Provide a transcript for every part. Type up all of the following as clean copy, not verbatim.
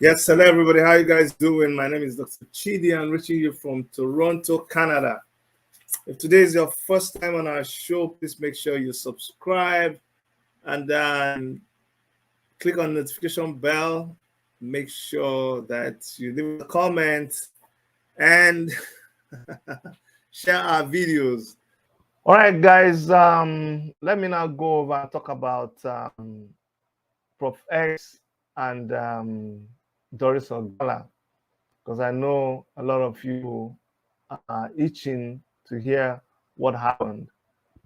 Yes, hello everybody. How you guys doing? My name is Dr. Chidi. I'm reaching you from Toronto, Canada. If today is your first time on our show, please make sure you subscribe and then click on the notification bell. Make sure that you leave a comment and share our videos. All right, guys. Let me now go over and talk about Prof X and Doris Ogala, because I know a lot of you are itching to hear what happened,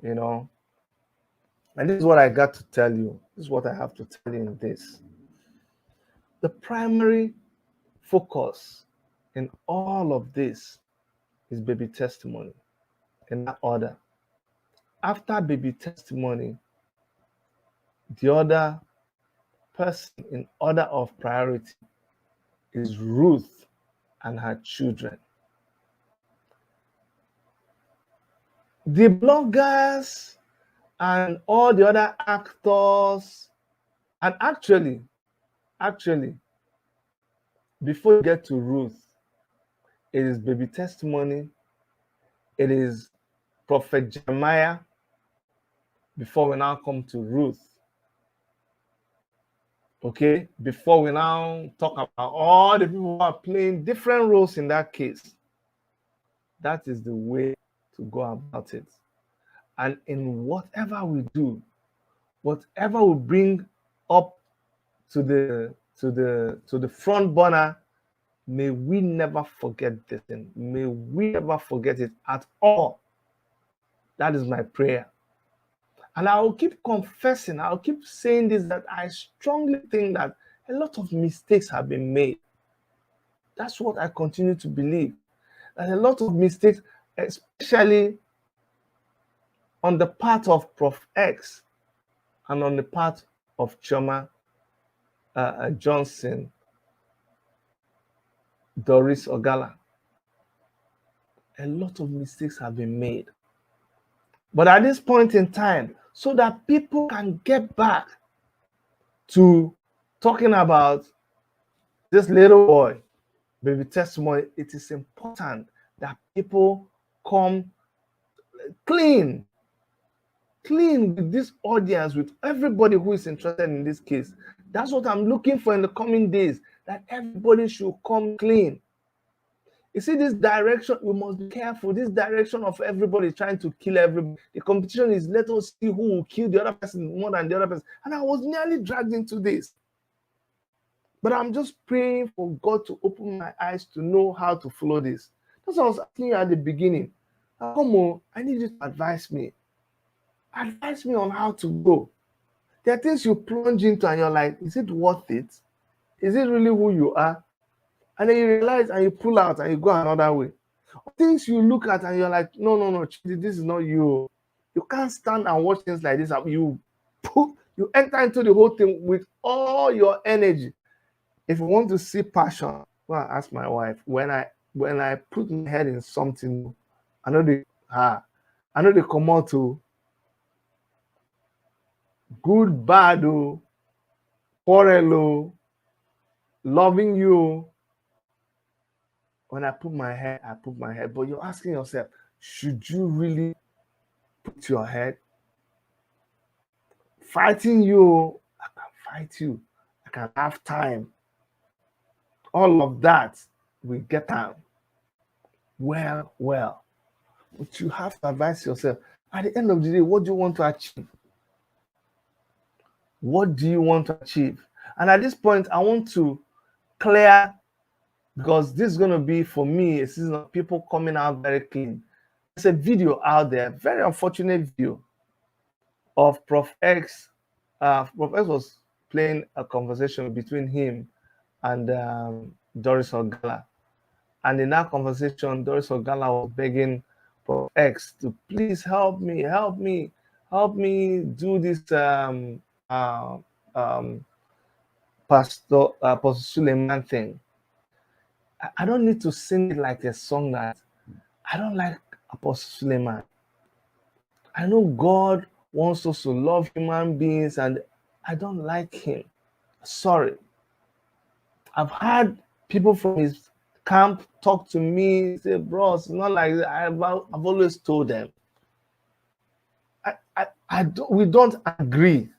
you know. And this is what I got to tell you. This is what I have to tell you in this. The primary focus in all of this is baby testimony in that order. After baby testimony, the other person in order of priority is Ruth and her children. The bloggers and all the other actors, and actually, before you get to Ruth, it is baby testimony, it is Prophet Jeremiah, before we now come to Ruth. Okay, before we now talk about all the people who are playing different roles in that case, that is the way to go about it. And in whatever we do, whatever we bring up to the front burner, may we never forget this thing. May we never forget it at all. That is my prayer. And I will keep confessing, I'll keep saying this, that I strongly think that a lot of mistakes have been made. That's what I continue to believe. That a lot of mistakes, especially on the part of Prof X and on the part of Choma Johnson, Doris Ogala. A lot of mistakes have been made. But at this point in time, so that people can get back to talking about this little boy, baby testimony, it is important that people come clean with this audience, with everybody who is interested in this case. That's what I'm looking for in the coming days, that everybody should come clean. You see, this direction, we must be careful. This direction of everybody trying to kill everybody. The competition is, let us see who will kill the other person more than the other person. And I was nearly dragged into this. But I'm just praying for God to open my eyes to know how to follow this. That's what I was asking you at the beginning. Come on, I need you to advise me. Advise me on how to go. There are things you plunge into and you're like, is it worth it? Is it really who you are? And then you realize and you pull out and you go another way. Things you look at and you're like, no, this is not you. You can't stand and watch things like this. You enter into the whole thing with all your energy. If you want to see passion, well, ask my wife. When I put my head in something, I know they come out to good, bad, quarrel, loving you. When I put my head, I put my head. But you're asking yourself, should you really put your head? Fighting you, I can fight you. I can have time. All of that, we get time. Well. But you have to advise yourself. At the end of the day, what do you want to achieve? What do you want to achieve? And at this point, I want to clear, because this is going to be, for me, a season of people coming out very clean. There's a video out there, very unfortunate video, of Prof X. Prof X was playing a conversation between him and Doris Ogala. And in that conversation, Doris Ogala was begging Prof X to please help me do this Pastor Suleiman thing. I don't need to sing it like a song that I don't like Apostle Suleiman. I know God wants us to love human beings and I don't like him. Sorry. I've had people from his camp talk to me, say, bro, it's not like that. I've always told them. We don't agree.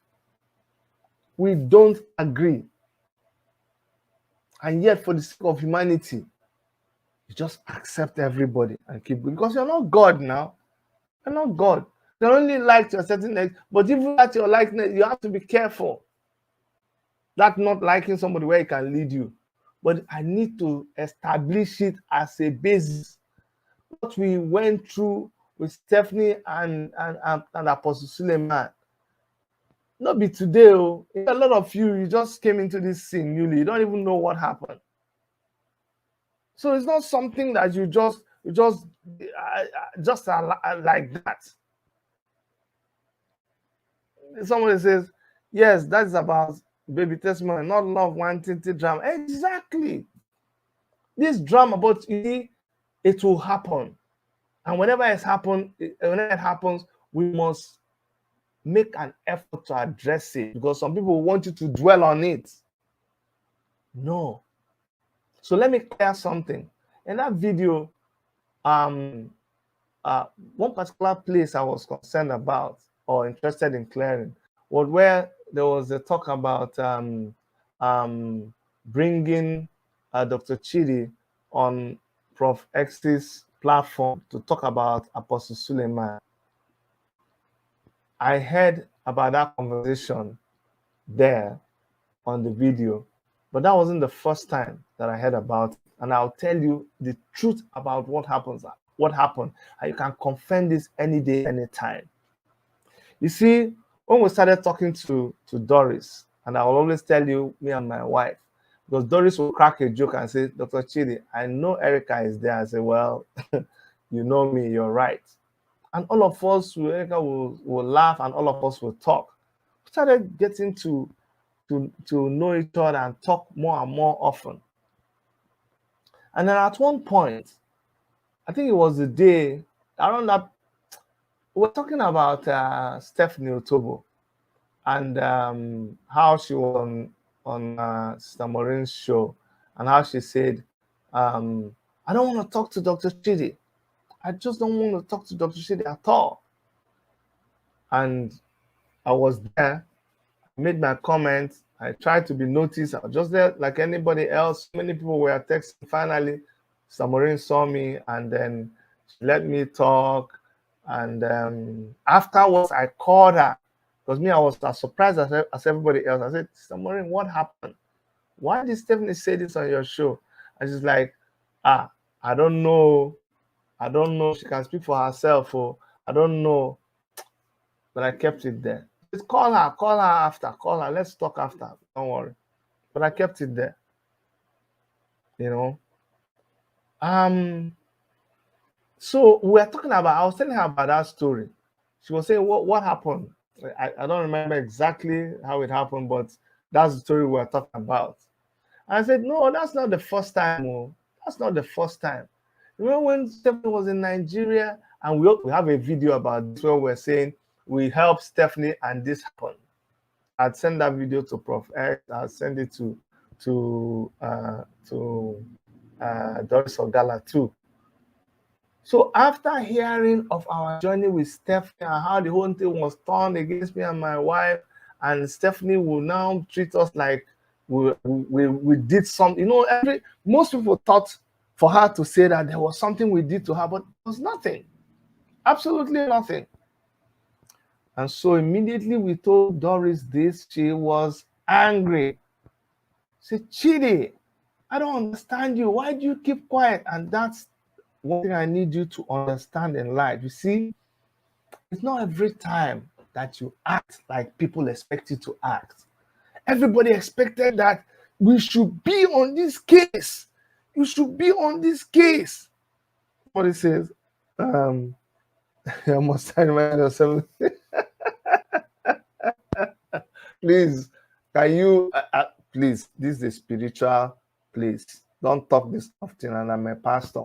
We don't agree. And yet, for the sake of humanity, you just accept everybody and keep going. Because you're not God now. You're not God. You only like to a certain extent, but even at your likeness, you have to be careful. That's not liking somebody where it can lead you. But I need to establish it as a basis. What we went through with Stephanie and Apostle Suleiman. Not be today. Oh. A lot of you just came into this scene newly. You don't even know what happened. So it's not something that you just like that. Somebody says, yes, that's about baby testimony, not love, wanting to drama. Exactly. This drama, but you see, it will happen. And whenever it happens, we must make an effort to address it, because some people want you to dwell on it. No. So let me clear something. In that video, one particular place I was concerned about or interested in clearing was where there was a talk about bringing Dr. Chidi on Prof X's platform to talk about Apostle Suleiman. I heard about that conversation there on the video, but that wasn't the first time that I heard about it. And I'll tell you the truth about what happened. And you can confirm this any day, anytime. You see, when we started talking to Doris, and I will always tell you, me and my wife, because Doris will crack a joke and say, Dr. Chidi, I know Erica is there. I say, well, you know me, you're right. And all of us, Erica will laugh, and all of us will talk. We started getting to know each other and talk more and more often. And then at one point, I think it was the day around that, we were talking about Stephanie Otobo and how she was on Sister Maureen's show, and how she said, I don't want to talk to Dr. Chidi. I just don't want to talk to Dr. Chidi at all. And I was there, made my comments. I tried to be noticed. I was just there like anybody else. Many people were texting. Finally, Samarin saw me, and then she let me talk. And afterwards, I called her, because me, I was as surprised as everybody else. I said, Samarin, what happened? Why did Stephanie say this on your show? And she's like, I don't know. I don't know. She can speak for herself. Or I don't know. But I kept it there. Call her after, call her, let's talk after, don't worry. But I kept it there, you know. So we were talking about, I was telling her about that story. She was saying, what happened? I don't remember exactly how it happened, but that's the story we were talking about. And I said, no, that's not the first time. Oh. That's not the first time. Remember when Stephanie was in Nigeria, and we have a video about this where we're saying we helped Stephanie and this happened. I'd send that video to Prof X. I'll send it to Doris Ogala too. So after hearing of our journey with Stephanie and how the whole thing was turned against me and my wife, and Stephanie will now treat us like we did something. You know, most people thought for her to say that there was something we did to her, but there was nothing. Absolutely nothing. And so immediately we told Doris this. She was angry. She said, Chidi, I don't understand you. Why do you keep quiet? And that's one thing I need you to understand in life. You see, it's not every time that you act like people expect you to act. Everybody expected that we should be on this case. You should be on this case. What it says, I must remind yourself. Please, can you, please, this is a spiritual place. Don't talk this often, and I'm a pastor.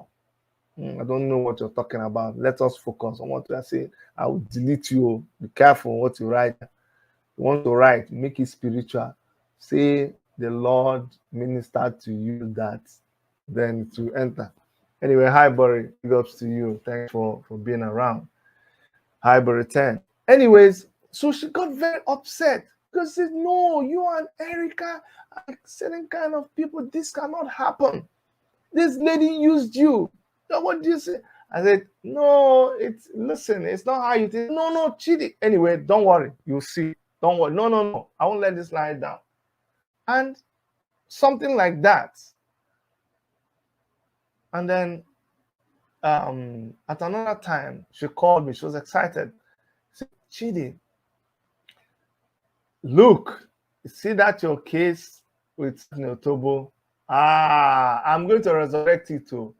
I don't know what you're talking about. Let us focus on what we are saying. I will delete you. Be careful what you write. You want to write, make it spiritual. Say the Lord ministered to you that then to enter. Anyway, hi, Barry. Big ups to you. Thanks for being around. Hi, Barry 10. Anyways, so she got very upset because she said, no, you and Erica are certain kind of people. This cannot happen. This lady used you. So what do you say? I said, no, listen, it's not how you think. No, cheating. Anyway, don't worry. You'll see. Don't worry. No. I won't let this lie down. And something like that. And then at another time, she called me. She was excited. She said, Chidi, look, see that your case with Otobo? I'm going to resurrect it too.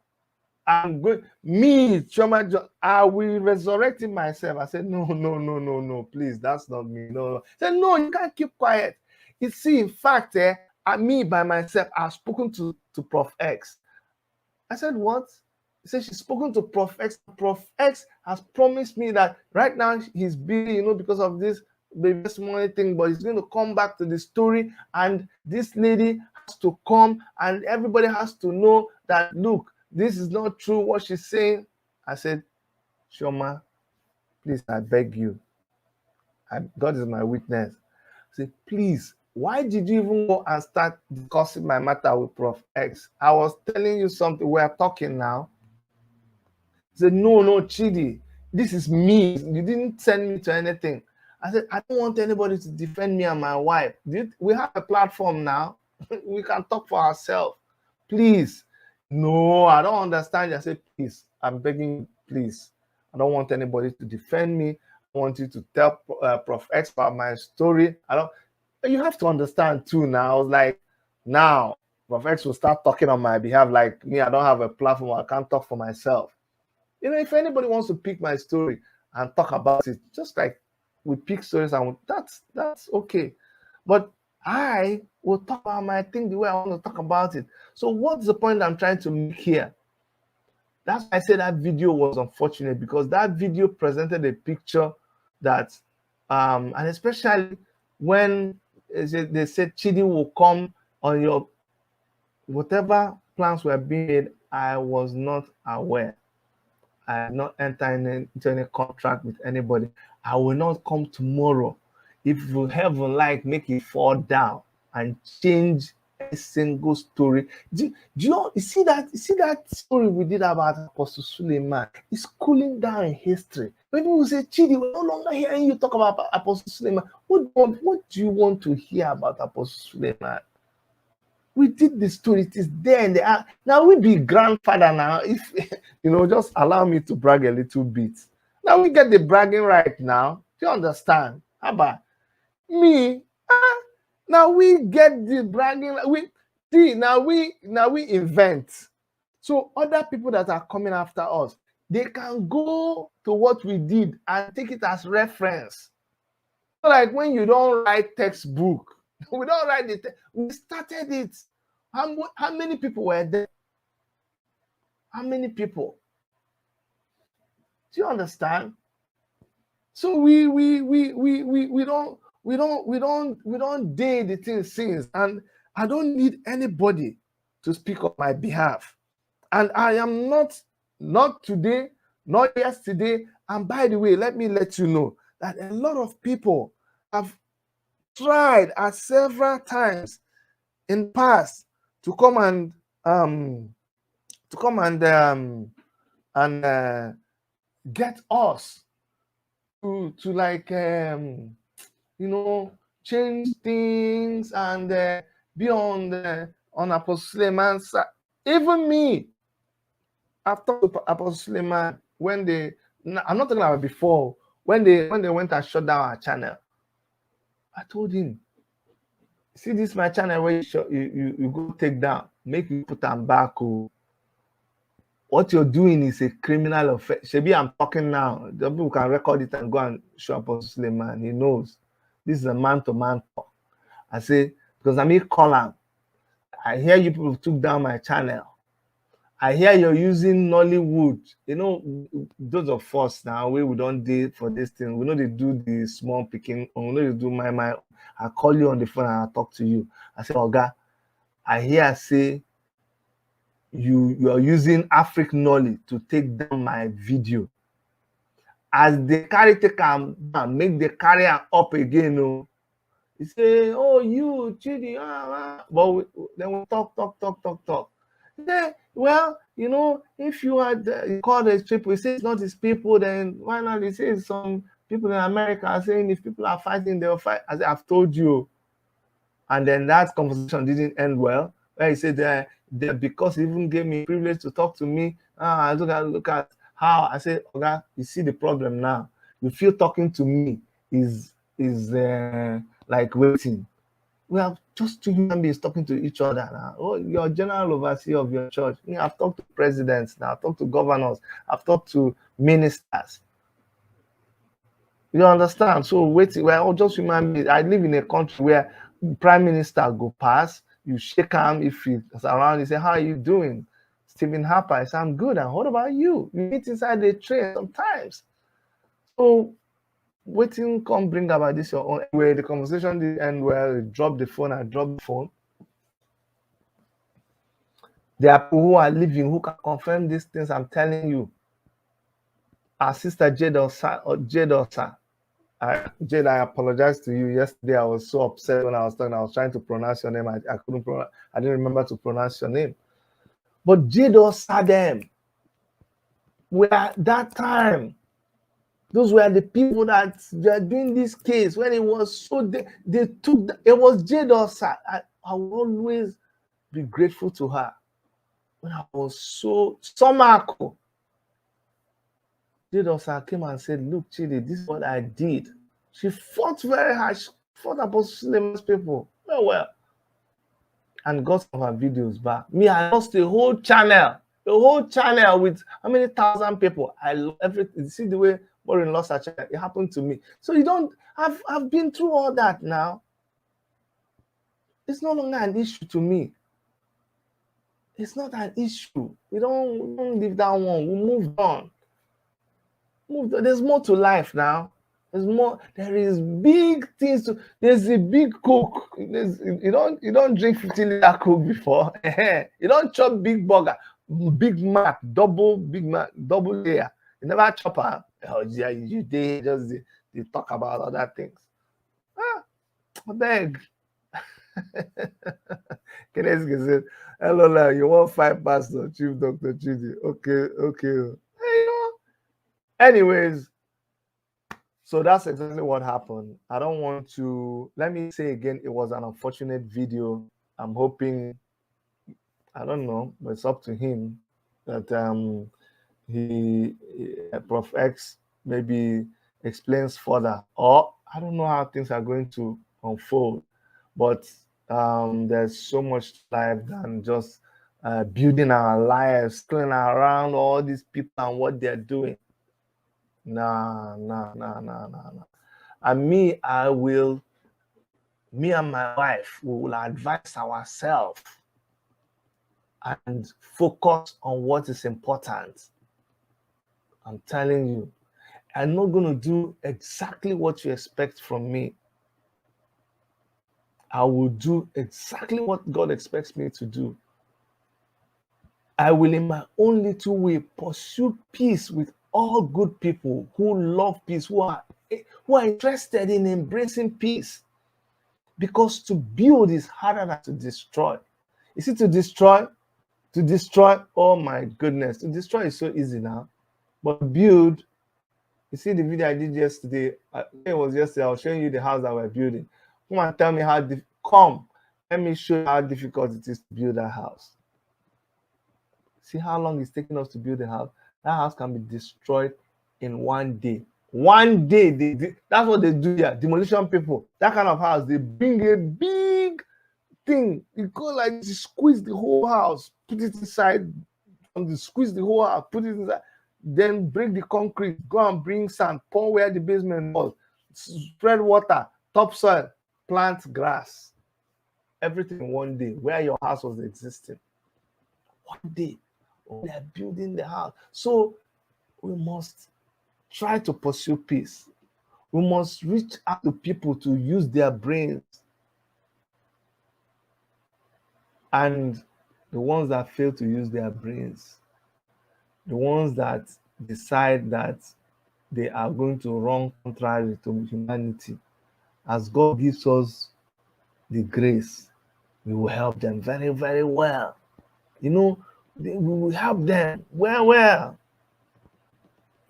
I'm going, me, Choma, I will resurrect it myself. I said, no, please, that's not me. No. I said, no, you can't keep quiet. You see, in fact, me by myself, I've spoken to Prof X. I said, what? He said, she's spoken to Prof X. Prof X has promised me that right now he's busy, because of this baby money thing, but he's going to come back to the story, and this lady has to come, and everybody has to know that, look, this is not true what she's saying. I said, Shoma, please, I beg you. God is my witness. I said, please, why did you even go and start discussing my matter with Prof X? I was telling you something. We are talking now. He said, no, Chidi, this is me. You didn't send me to anything. I said, I don't want anybody to defend me and my wife. We have a platform now. We can talk for ourselves. Please. No, I don't understand. I said, please, I'm begging you, please. I don't want anybody to defend me. I want you to tell Prof X about my story. You have to understand too now. I was like, now, Prof X will start talking on my behalf like me. I don't have a platform. I can't talk for myself. If anybody wants to pick my story and talk about it, just like we pick stories, and that's okay. But I will talk about my thing the way I want to talk about it. So what's the point I'm trying to make here? That's why I said that video was unfortunate, because that video presented a picture that, and especially when they said Chidi will come on your whatever plans were being made, I was not aware. I am not entering into any contract with anybody. I will not come tomorrow. If you heaven like, make it fall down and change a single story. Do you know? You see that story we did about Apostle Suleiman? It's cooling down in history. When people say, Chidi, we're no longer hearing you talk about Apostle Suleiman. What do you want to hear about Apostle Suleiman? We did the story. It is there in the act. Now we be grandfather now. If just allow me to brag a little bit. Now we get the bragging right now. Do you understand? How about me? Now we get the bragging. Now we invent. So other people that are coming after us, they can go to what we did and take it as reference. So like when you don't write textbook, we don't write it. We started it. How many people were there? How many people? Do you understand? So we don't dare the thing since, and I don't need anybody to speak on my behalf. And I am not today, not yesterday. And by the way, let me let you know that a lot of people have tried at several times in the past to come and get us to like change things and be on Apostle Suleiman's side. Even me, I've talked to Apostle Suleiman when I'm not talking about before, when they went and shut down our channel. I told him, see this my channel where you go take down, make you put them back. What you're doing is a criminal offense. Shebi, I'm talking now. The people can record it and go and show Apostle Suleiman. He knows. This is a man-to-man talk. I say, because I may call him. I hear you people took down my channel. I hear you're using Nollywood. You know, those of us now, we don't do for this thing. We know they do the small picking. We know they do my. I call you on the phone and I talk to you. I say, Oga, I hear say you are using African Nolly to take down my video. As they take am down, make the carry am up again. Oh, he say, oh, you Chidi, but then we talk. Yeah, well, you know, if you had you call these people, he say it's not his people, then why not? He says some people in America are saying if people are fighting, they'll fight. As I've told you, and then that conversation didn't end well. Where he said that because he even gave me privilege to talk to me. Look at how I said, okay, you see the problem now. You feel talking to me is like waiting. We have just two human beings talking to each other now. Oh, you're general overseer of your church. I've talked to presidents now, I've talked to governors, I've talked to ministers. You understand? So waiting, we're all just human beings. I live in a country where prime minister go pass, you shake him if he's around, you say, how are you doing? Stephen Harper, I say, I'm good. And what about you? You meet inside the train sometimes. So waiting come bring about this your own way. The conversation did end well. You drop the phone, I drop the phone. There are people who are living who can confirm these things I'm telling you. Our sister Jade Osa. Jade, I apologize to you. Yesterday, I was so upset when I was talking. I was trying to pronounce your name. I couldn't pronounce. I didn't remember to pronounce your name. But Jade Osa them were that time. Those were the people that were doing this case when it was so. They took. It was Jade Osa. I will always be grateful to her. When I was so Somako, Jade Osa came and said, "Look, Chidi, this is what I did." She fought very hard. She fought Apostle Suleiman's people well, and got some of her videos back. Me, I lost a whole channel with how many thousand people. I lost everything. You see the way Maureen lost her channel. It happened to me. So you don't. I've been through all that now. It's no longer an issue to me. It's not an issue. We don't leave that one. We move on. There's more to life now. There's more. There is big things to. There's a big Coke. You don't drink 50-liter Coke before. You don't chop big burger, Big Mac, double layer. You never chop her. Oh yeah, you did just they talk about other things. I beg. Kenneth said, hello, you want fight Pastor Chief Dr. Chidi? Okay. Anyways, so that's exactly what happened. I don't want to, let me say again, it was an unfortunate video. I'm hoping, I don't know, but it's up to him that Prof X maybe explains further, or I don't know how things are going to unfold, but there's so much life than just building our lives, cleaning around all these people and what they're doing. Nah. And me and my wife, we will advise ourselves and focus on what is important. I'm telling you, I'm not going to do exactly what you expect from me. I will do exactly what God expects me to do. I will, in my own little way, pursue peace with all good people who love peace, who are interested in embracing peace. Because to build is harder than to destroy. You see, to destroy, oh my goodness, to destroy is so easy now. But build, you see the video I did yesterday, it was yesterday, I was showing you the house that we're building. Come and tell me let me show you how difficult it is to build that house. See how long it's taking us to build a house. That house can be destroyed in 1 day. 1 day, that's what they do here. Demolition people, that kind of house, they bring a big thing. You go like you squeeze the whole house, put it inside, squeeze the whole house, put it inside, then break the concrete, go and bring sand, pour where the basement was, spread water, topsoil, plant grass. Everything in 1 day, where your house was existing. 1 day. They are building the house. So we must try to pursue peace. We must reach out to people to use their brains. And the ones that fail to use their brains, the ones that decide that they are going to run contrary to humanity, as God gives us the grace, we will help them very, very well. We will help them well.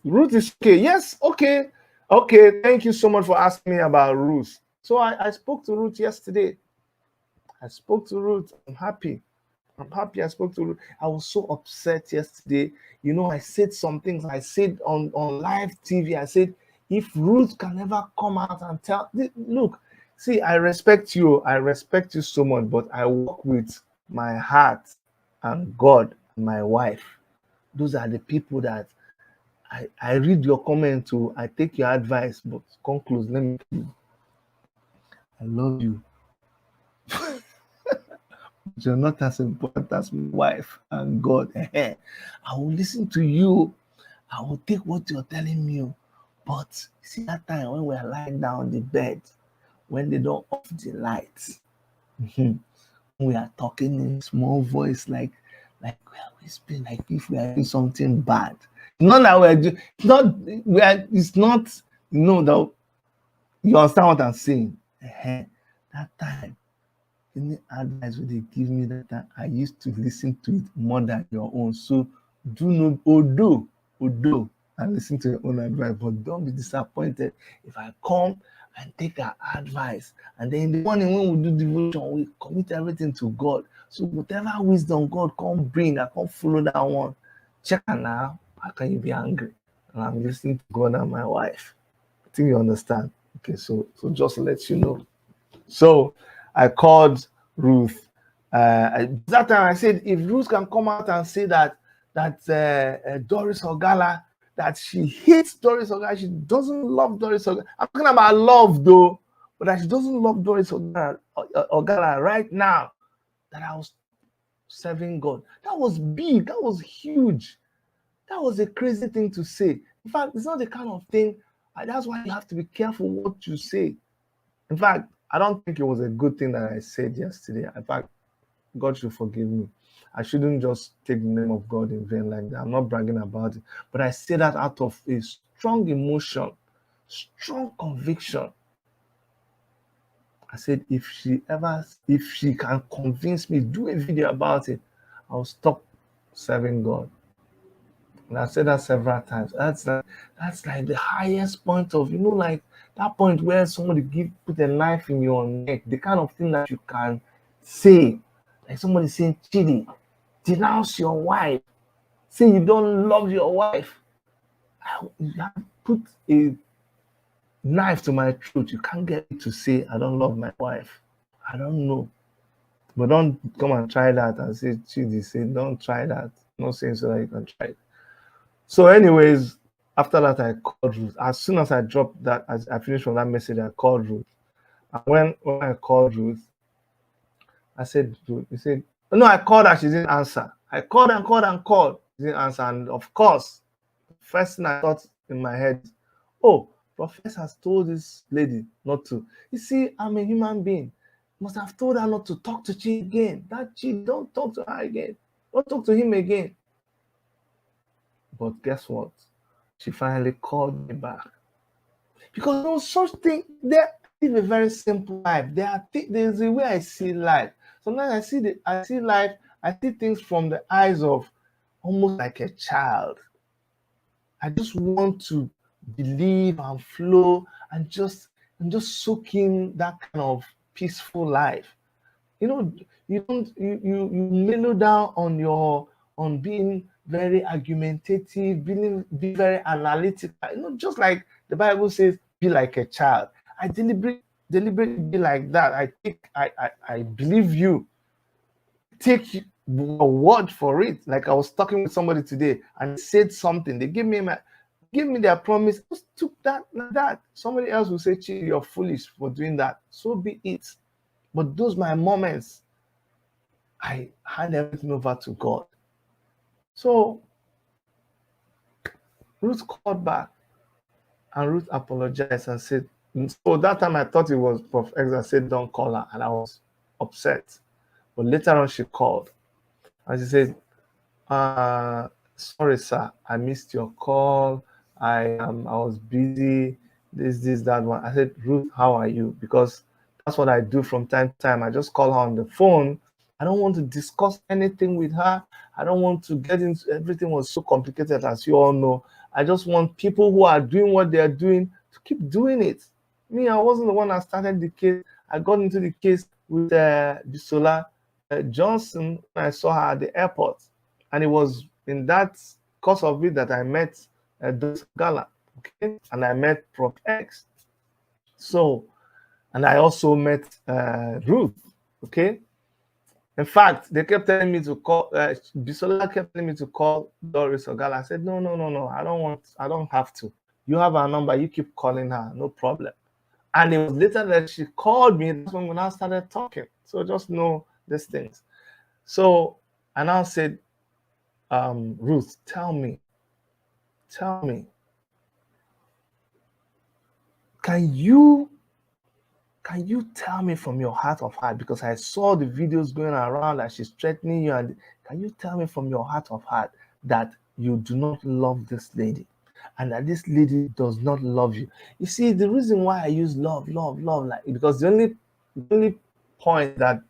Ruth is okay. Yes, okay. Okay, thank you so much for asking me about Ruth. So I spoke to Ruth yesterday. I spoke to Ruth. I'm happy I spoke to Ruth. I was so upset yesterday. I said some things. I said on live TV, I said, if Ruth can ever come out and tell, look, see, I respect you so much, but I work with my heart and God and my wife. Those are the people that I read your comment to, I take your advice, but come close, let me tell you, I love you. You're not as important as my wife and God. I will listen to you. I will take what you're telling me. But see that time when we are lying down on the bed, when they don't off the lights, we are talking in small voice, like we are whispering, like if we are doing something bad. Not that we're doing, it's not, that you understand what I'm saying. That time, any advice they give me that time, I used to listen to it more than your own. So do not, although, and listen to your own advice, but don't be disappointed if I come and take our advice. And then in the morning when we do devotion, we commit everything to God. So whatever wisdom God can bring, I can't follow that one. Check it now. How can you be angry? And I'm listening to God and my wife. I think you understand. Okay, so just to let you know. So I called Ruth. That time I said, if Ruth can come out and say that Doris Ogala, that she hates Doris Ogala, she doesn't love Doris Ogala. I'm talking about love though, but that she doesn't love Doris Ogala right now, that I was serving God. That was big. That was huge. That was a crazy thing to say. In fact, it's not the kind of thing. That's why you have to be careful what you say. In fact, I don't think it was a good thing that I said yesterday. In fact, God should forgive me. I shouldn't just take the name of God in vain like that. I'm not bragging about it. But I say that out of a strong emotion, strong conviction. I said, if she can convince me, do a video about it, I'll stop serving God. And I've said that several times. That's like the highest point of, like that point where somebody put a knife in your neck, the kind of thing that you can say. Like somebody saying, Chidi, denounce your wife. Say you don't love your wife. You have put a knife to my throat. You can't get me to say I don't love my wife. I don't know. But don't come and try that and say, Chidi, say, don't try that. I'm not saying so that you can try it. So anyways, after that, I called Ruth. As soon as I dropped that, as I finished from that message, I called Ruth. And when I called Ruth, I said, Ruth, he said, no, I called her, she didn't answer. I called and called, she didn't answer. And of course, the first thing I thought in my head, oh, Professor has told this lady not to. You see, I'm a human being. Must have told her not to talk to Chi again. That Chi, don't talk to her again. Don't talk to him again. But guess what? She finally called me back. Because no such thing, they live a very simple life. There's a way I see life. Sometimes I see life, I see things from the eyes of almost like a child. I just want to believe and flow and just soak in that kind of peaceful life. You mellow down on being very argumentative, be very analytical. Just like the Bible says, be like a child. I deliberately be like that. I believe you. Take your word for it. Like I was talking with somebody today and said something. They give me their promise. Just took that like that. Somebody else will say, Chi, you're foolish for doing that. So be it. But those my moments, I hand everything over to God. So Ruth called back, and Ruth apologized and said, so that time I thought it was Prof. X that said, don't call her, and I was upset. But later on, she called and she said, sorry, sir, I missed your call. I was busy. This, that one. I said, Ruth, how are you? Because that's what I do from time to time. I just call her on the phone. I don't want to discuss anything with her. I don't want to get into everything was so complicated, as you all know. I just want people who are doing what they are doing to keep doing it. Me, I wasn't the one that started the case. I got into the case with Bisola Johnson when I saw her at the airport. And it was in that course of it that I met Doris Gala, okay? And I met Prof X. So, and I also met Ruth, okay? In fact, they kept telling me to call, Bisola kept telling me to call Doris Ogala. I said, no, I don't have to. You have her number, you keep calling her, no problem. And it was later that she called me, that's when we now started talking. So just know these things. So I now said, Ruth, tell me, can you tell me from your heart of heart, because I saw the videos going around that she's threatening you, and can you tell me from your heart of heart that you do not love this lady and that this lady does not love you? You see, the reason why I use love, like, because the only point that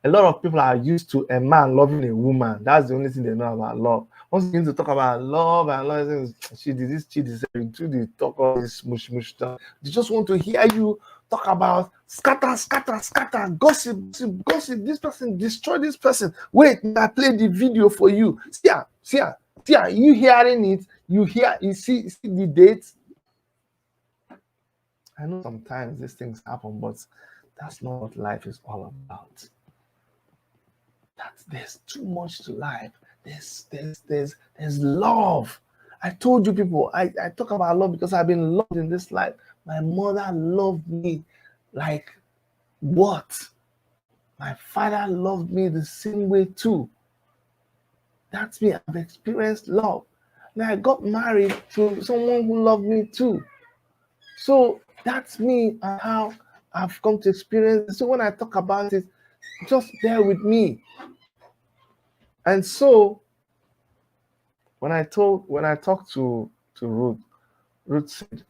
a lot of people are used to a man loving a woman. That's the only thing they know about love. Once you begin to talk about love and love, she did this, she did this, you talk all this smush stuff. They just want to hear you talk about scatter, gossip. This person destroyed this person. Wait, I played the video for you. See, you hearing it? You see the date? I know sometimes these things happen, but that's not what life is all about. There's too much to life. There's love. I told you people, I talk about love because I've been loved in this life. My mother loved me like what? My father loved me the same way too. That's me. I've experienced love. Now I got married to someone who loved me too. So that's me and how I've come to experience it. So when I talk about it, just bear with me. And so when I talked to Ruth said,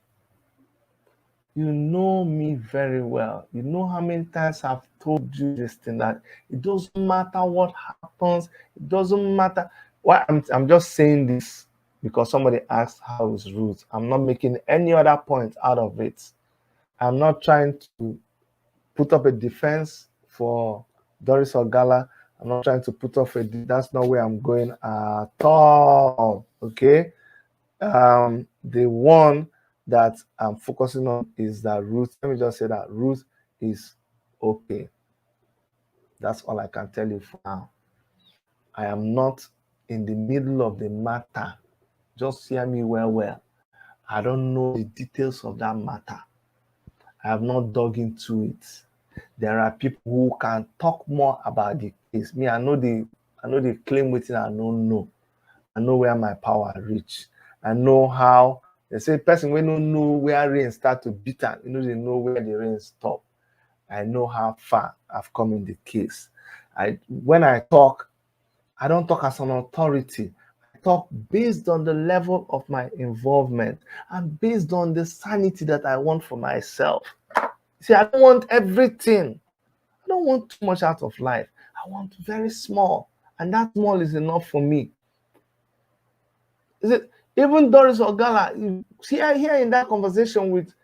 you know me very well. You know how many times I've told you this thing, that it doesn't matter what happens. It doesn't matter. Why I'm just saying this because somebody asked how is Ruth. I'm not making any other point out of it. I'm not trying to put up a defense for Doris Ogala. I'm not trying to put up that's not where I'm going at all. Okay. The one that I'm focusing on is that Ruth. Let me just say that Ruth is okay. That's all I can tell you for now. I am not in the middle of the matter. Just hear me well. I don't know the details of that matter. I have not dug into it. There are people who can talk more about the case. Me, I know the claim waiting. I don't know. I know where my power reach. I know how they say person when don't know where rain start to beat and they know where the rain stop. I know how far I've come in the case. When I talk, I don't talk as an authority. I talk based on the level of my involvement and based on the sanity that I want for myself. See, I don't want everything. I don't want too much out of life. I want very small, and that small is enough for me. Is it? Even Doris Ogala, see, here in that conversation with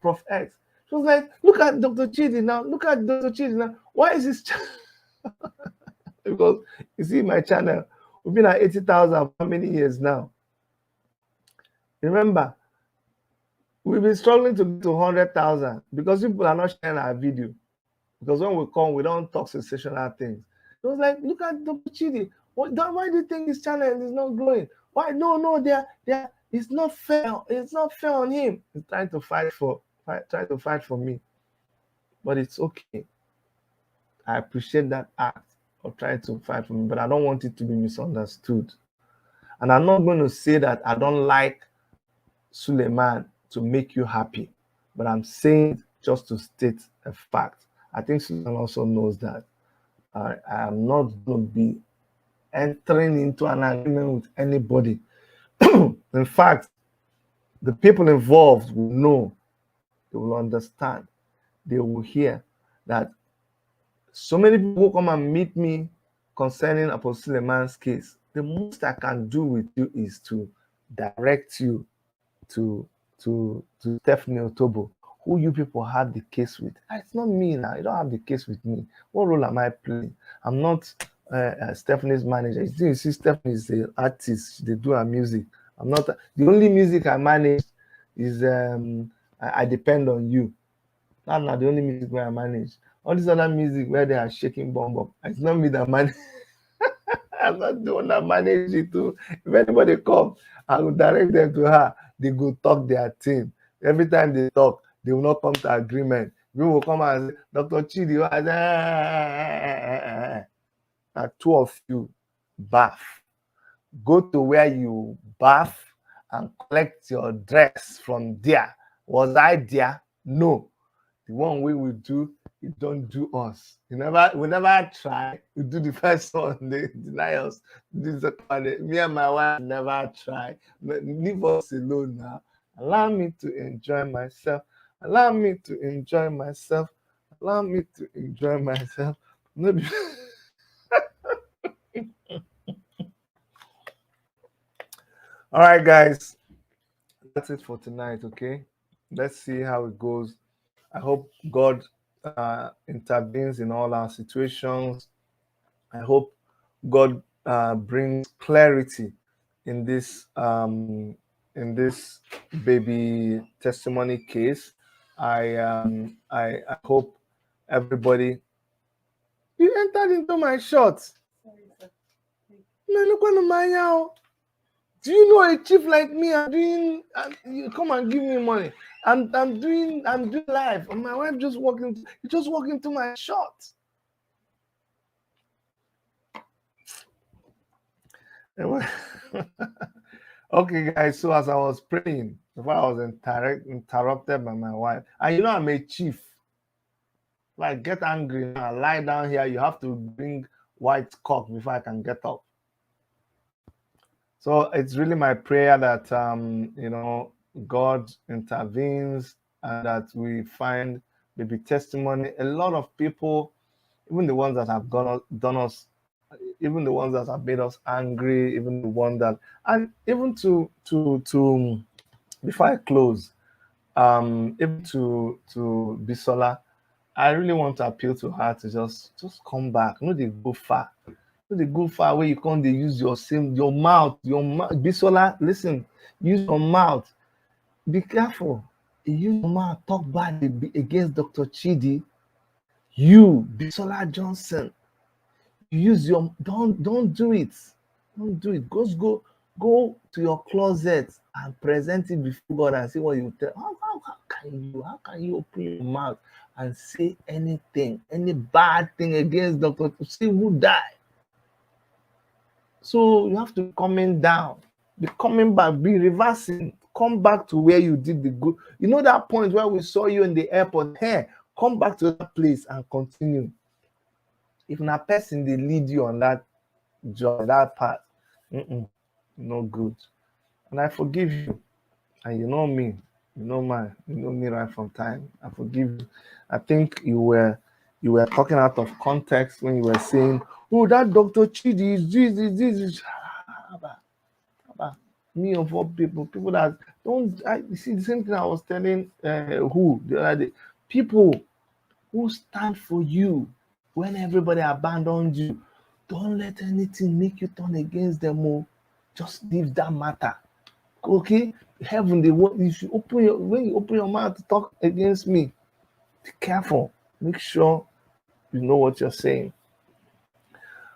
Prof X, she was like, "Look at Dr. Chidi now. Look at Dr. Chidi now. Why is this?" Because you see, my channel, we've been at 80,000 for how many years now? Remember, we've been struggling to get to 100,000 because people are not sharing our video. Because when we come, we don't talk sensational things. It was like, look at Dr. Chidi. Why do you think his channel is not growing? Why? No, it's not fair. It's not fair on him. He's trying to fight for me. But it's okay. I appreciate that act or try to fight for me, but I don't want it to be misunderstood. And I'm not going to say that I don't like Suleiman to make you happy, but I'm saying just to state a fact. I think Suleiman also knows that I am not going to be entering into an agreement with anybody. In fact, the people involved will know, they will understand, they will hear that so many people come and meet me concerning Apostle Suleiman's case. The most I can do with you is to direct you to Stephanie Otobo, who you people had the case with. It's not me now. You don't have the case with me. What role am I playing? I'm not Stephanie's manager. You see, Stephanie is the artist. They do her music. I'm not. The only music I manage is I depend on you. That's not the only music where I manage. All this other music where they are shaking bomb up. It's not me that manage. I'm not the one that manage it too. If anybody come, I will direct them to her. They go talk their thing. Every time they talk, they will not come to agreement. We will come and say, Dr. Chidi, two of you bath. Go to where you bath and collect your dress from there. Was I there? No. The one we will do, you don't do us. We never try. We do the first one, they deny us. This is me and my wife never try. Leave us alone now. Allow me to enjoy myself. Allow me to enjoy myself. Allow me to enjoy myself. Maybe. All right, guys. That's it for tonight, okay? Let's see how it goes. I hope God intervenes in all our situations. I hope God brings clarity in this baby testimony case. I hope everybody. You entered into my shorts. No, look on my now. Do you know a chief like me? You come and give me money. I'm doing live. And my wife just walked into my shorts. Okay, guys. So as I was praying, before I was interrupted by my wife, and you know I'm a chief. If I get angry and I lie down here, you have to bring white cock before I can get up. So it's really my prayer that God intervenes and that we find maybe testimony. A lot of people, even the ones that have done us, even the ones that have made us angry, even the one that, and even to before I close, even to Bisola, I really want to appeal to her to just come back. No, they go far. No, they go far where you can't. They use your mouth. Bisola, listen. Use your mouth. Be careful. Use your mouth. Talk bad against Dr. Chidi. You, Bisola Johnson. Use your don't do it. Don't do it. Go to your closet and present it before God and see what you tell. How can you open your mouth and say anything, any bad thing against Dr. to see who die? So you have to comment down, be coming back, be reversing, come back to where you did the good. You know that point where we saw you in the airport? Hey, come back to that place and continue. If a person they lead you on that job, that path, no good. And I forgive you. And you know me, you know me right from time. I forgive you. I think you were talking out of context when you were saying, "Oh, that Dr. Chidi is this." Me of all people that don't. You see the same thing I was telling who the other day. People who stand for you when everybody abandoned you. Don't let anything make you turn against them. Oh, just leave that matter. Okay, heaven, if you when you open your mouth to talk against me, be careful. Make sure you know what you're saying.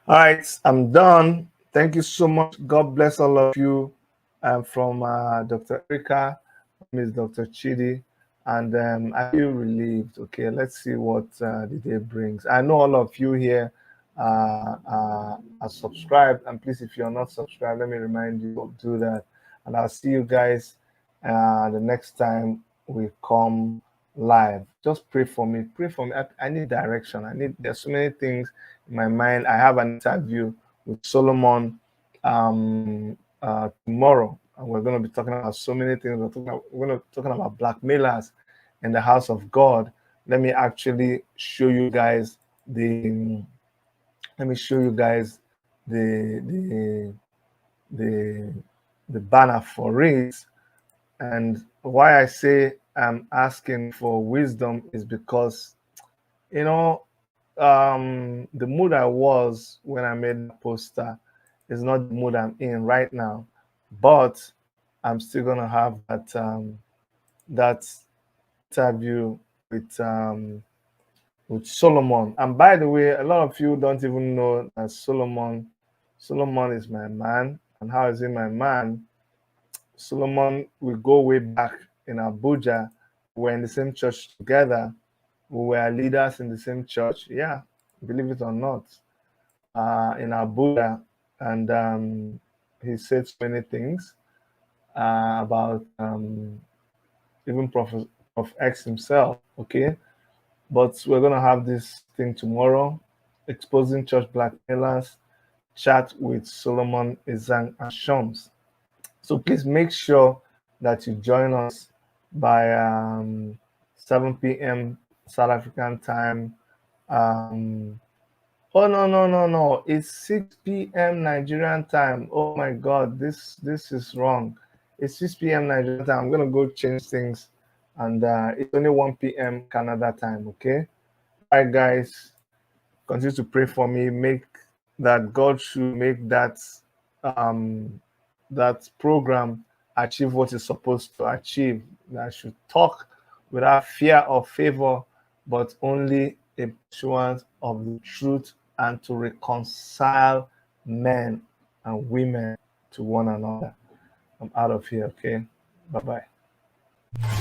All right, I'm done. Thank you so much. God bless all of you. I'm from Dr. Erica, Miss Dr. Chidi, and I feel relieved. Okay, let's see what the day brings. I know all of you here are subscribed. And please, if you're not subscribed, let me remind you to do that. And I'll see you guys the next time we come live. Just pray for me. Pray for me. I need direction. There's so many things in my mind. I have an interview with Solomon tomorrow, and we're going to be talking about so many things. We're going to be talking about blackmailers in the house of God. Let me actually show you guys the the the banner for it. And why I say I'm asking for wisdom is because, you know, the mood I was when I made the poster is not the mood I'm in right now, but I'm still gonna have that interview with Solomon. And by the way, a lot of you don't even know that Solomon is my man. And how is he my man? Solomon, we go way back in Abuja. We're in the same church together. We were leaders in the same church. Yeah, believe it or not, in Abuja. And he said so many things about even Prof X himself. Okay, but we're gonna have this thing tomorrow, exposing church blackmailers. Chat with Solomon, Izang, and Shams. So please make sure that you join us by 7 p.m. South African time. Oh no! It's 6 p.m. Nigerian time. Oh my God, this is wrong. It's 6 p.m. Nigerian time. I'm gonna go change things, and it's only 1 p.m. Canada time. Okay, all right, guys. Continue to pray for me. Make that God should make um, that program achieve what it's supposed to achieve. That should talk without fear or favor, but only a pursuance of the truth and to reconcile men and women to one another. I'm out of here, okay? Bye-bye.